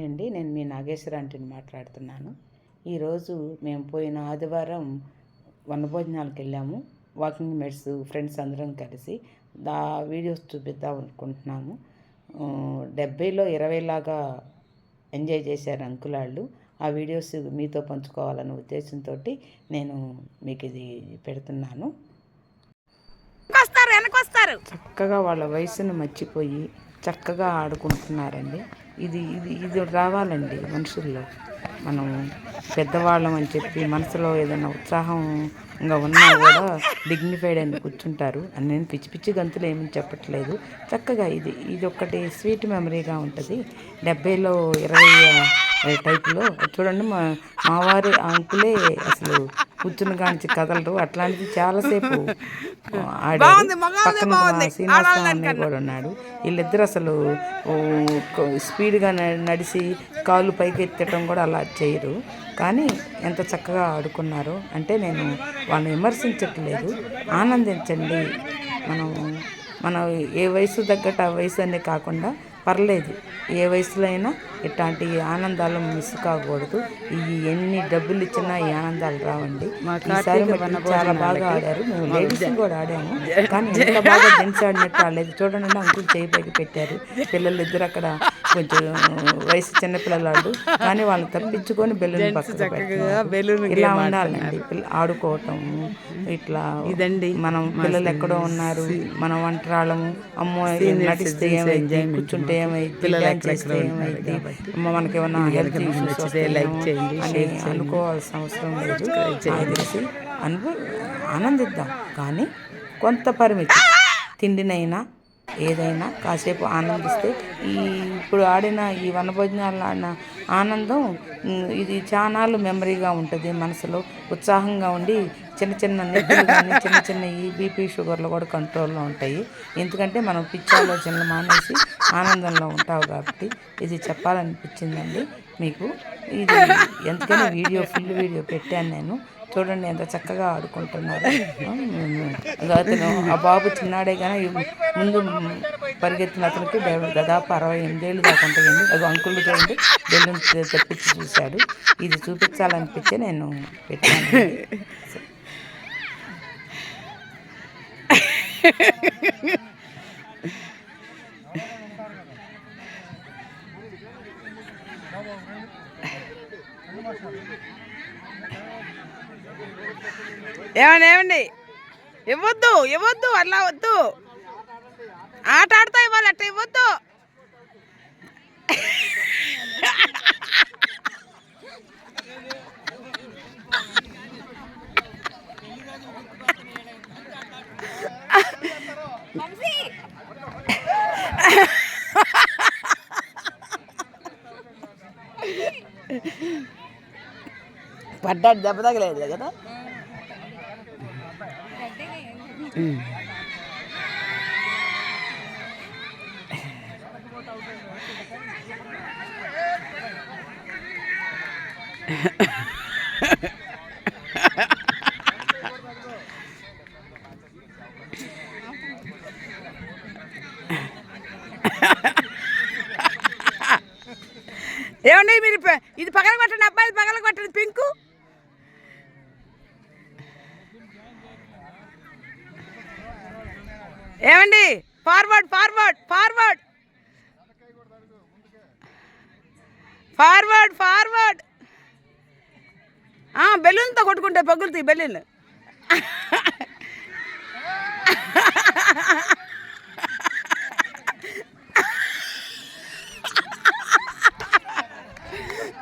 అండి, నేను మీ నాగేశ్వర ఆంటీని మాట్లాడుతున్నాను. ఈరోజు మేము పోయిన ఆదివారం వనభోజనాలకు వెళ్ళాము. వాకింగ్ మెట్స్ ఫ్రెండ్స్ అందరం కలిసి వీడియోస్ చూపిద్దాం అనుకుంటున్నాము. 70లో 20 లాగా ఎంజాయ్ చేశారు అంకుల్ వాళ్ళు. ఆ వీడియోస్ మీతో పంచుకోవాలనే ఉద్దేశంతో నేను మీకు ఇది పెడుతున్నాను. చక్కగా వాళ్ళ వయసును మర్చిపోయి చక్కగా ఆడుకుంటున్నారండి. ఇది ఇది ఇది రావాలండి మనుషుల్లో. మనం పెద్దవాళ్ళం అని చెప్పి మనసులో ఏదైనా ఉత్సాహంగా ఉన్నా కూడా డిగ్నిఫైడ్ అని కూర్చుంటారు. అని నేను పిచ్చి పిచ్చి గంతులు ఏమీ చెప్పట్లేదు. చక్కగా ఇది ఒక్కటి స్వీట్ మెమరీగా ఉంటుంది. 70లో 20 టైప్లో చూడండి. మా వారి అంకులే అసలు కూర్చుని కానించి కదలరు. అట్లాంటిది చాలాసేపు ఆడారు. పక్కన శ్రీనివాసరావు అన్నయ్య కూడా ఉన్నాడు. వీళ్ళిద్దరు అసలు స్పీడ్గా నడిచి కాళ్ళు పైకి ఎత్తడం కూడా అలా చేయరు. కానీ ఎంత చక్కగా ఆడుకున్నారో. అంటే నేను వాళ్ళని విమర్శించట్లేదు, ఆనందించండి. మనం ఏ వయసు తగ్గట్టు ఆ వయసు అనే కాకుండా పర్లేదు, ఏ వయసులో అయినా ఇట్లాంటి ఆనందాలు మిస్ కాకూడదు. ఎన్ని డబ్బులు ఇచ్చినా ఈ ఆనందాలు రావండి. ఈసారి చాలా బాగా ఆడారు. మేము లేడీస్ కూడా ఆడాము, కానీ ఎంత బాగా జెంట్స్ ఆడినట్టు ఆడలేదు. చూడండి, అంకుల్ చేయి పైకి పెట్టారు. పిల్లలు ఇద్దరు అక్కడ కొంచెం వయసు చిన్నపిల్లలు ఆడు, కానీ వాళ్ళని తప్పించుకొని బెలూన్ పక్కన పెట్టారు. ఇలా ఉండాలండి ఆడుకోవటం. ఇట్లా ఇదండి, మనం పిల్లలు ఎక్కడో ఉన్నారు, మనం వంటరాళ్ళము. అమ్మో నటిస్తే ఏమైంది, కూర్చుంటే ఏమైంది, డ్యాన్స్ చేస్తే ఏమైంది, మనకి ఏమన్నా హెల్త్ ఇష్యూస్ అని అనుకోవాల్సిన అవసరం లేదు. తెలిసి ఆనందిద్దాం, కానీ కొంత పరిమితి. తిండినైనా ఏదైనా కాసేపు ఆనందిస్తే ఇప్పుడు ఆడిన ఈ వనభోజనాలు ఆడిన ఆనందం ఇది చానాలు మెమరీగా ఉంటుంది. మనసులో ఉత్సాహంగా ఉండి చిన్న చిన్న నొప్పులు కానీ చిన్న చిన్న ఈ బీపీ షుగర్లు కూడా కంట్రోల్లో ఉంటాయి. ఎందుకంటే మనం పిచ్చి ఆలోచనలు మానేసి ఆనందంలో ఉంటావు కాబట్టి ఇది చెప్పాలనిపించిందండి మీకు. ఇది ఎందుకని ఫుల్ వీడియో పెట్టాను నేను. చూడండి ఎంత చక్కగా ఆడుకుంటున్నారు. అతను ఆ బాబు చిన్నాడే కానీ ముందు పరిగెత్తిన అతనికి దాదాపు 68 ఏళ్ళు దాకా ఉంటాయండి. అది అంకుల్ చూడండి బెలూన్ తెప్పించి చూశాడు. ఇది చూపించాలనిపించే నేను పెట్టాను. ఏమండి ఇవ్వద్దు అలా వద్దు. ఆట ఆడుతా ఇవ్వాలి, అట్ట ఇవ్వద్దు. పడ్డాడు, దెబ్బ తగలేదు కదా. ఏమండి మీరు ఇది పగల కొట్టండి, అబ్బాయి పగల కొట్టండి. పింకు ఏమండి, forward forward forward forward forward. బెలూన్తో కొట్టుకుంటే పగులుతాయి బెలూన్లు.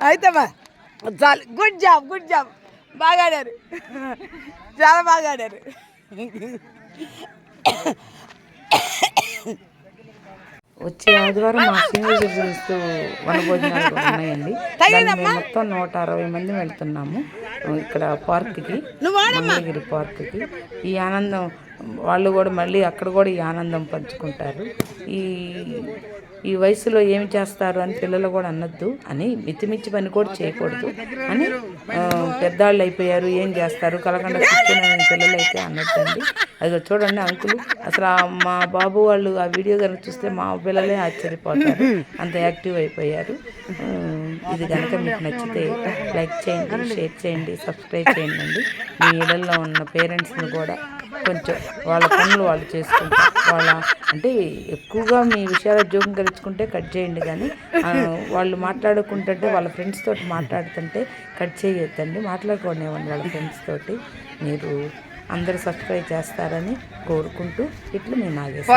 అయితే చాలు. గుడ్ జాబ్ బాగా ఆడారు, చాలా బాగా ఆడారు. వచ్చే ఆదివారం మా సీనియర్ సిటిజన్స్ వనభోజనాలు ఉన్నాయండి. మొత్తం 160 మంది వెళ్తున్నాము ఇక్కడ పార్క్కి, మంగళగిరి పార్క్కి. ఈ ఆనందం వాళ్ళు కూడా మళ్ళీ అక్కడ కూడా ఈ ఆనందం పంచుకుంటారు. ఈ వయసులో ఏమి చేస్తారు అని పిల్లలు కూడా అనొద్దు అని, మితిమిచ్చి పని కూడా చేయకూడదు అని, పెద్దవాళ్ళు అయిపోయారు ఏం చేస్తారు కలకండ కూర్చొని పిల్లలు అయితే అనొద్దండి. అది చూడండి అంకులు, అసలు మా బాబు వాళ్ళు ఆ వీడియో కనుక చూస్తే మా పిల్లలే ఆశ్చర్యపోతారు, అంత యాక్టివ్ అయిపోయారు. ఇది కనుక మీకు నచ్చితే లైక్ చేయండి, షేర్ చేయండి, సబ్స్క్రైబ్ చేయండి. మీ ఇళ్ళల్లో ఉన్న పేరెంట్స్ని కూడా కొంచెం వాళ్ళ పనులు వాళ్ళు చేసుకుంటారు. అంటే ఎక్కువగా మీ విషయాల జోక్యం కలుసుకుంటే కట్ చేయండి, కానీ వాళ్ళు మాట్లాడుకుంటుంటే వాళ్ళ ఫ్రెండ్స్ తోటి మాట్లాడుతుంటే కట్ చేయొద్దండి, మాట్లాడుకోనివ్వండి వాళ్ళ ఫ్రెండ్స్ తోటి. మీరు అందరూ సబ్స్క్రైబ్ చేస్తారని కోరుకుంటూ ఇట్లు మీ నాగేశ్వరరావు.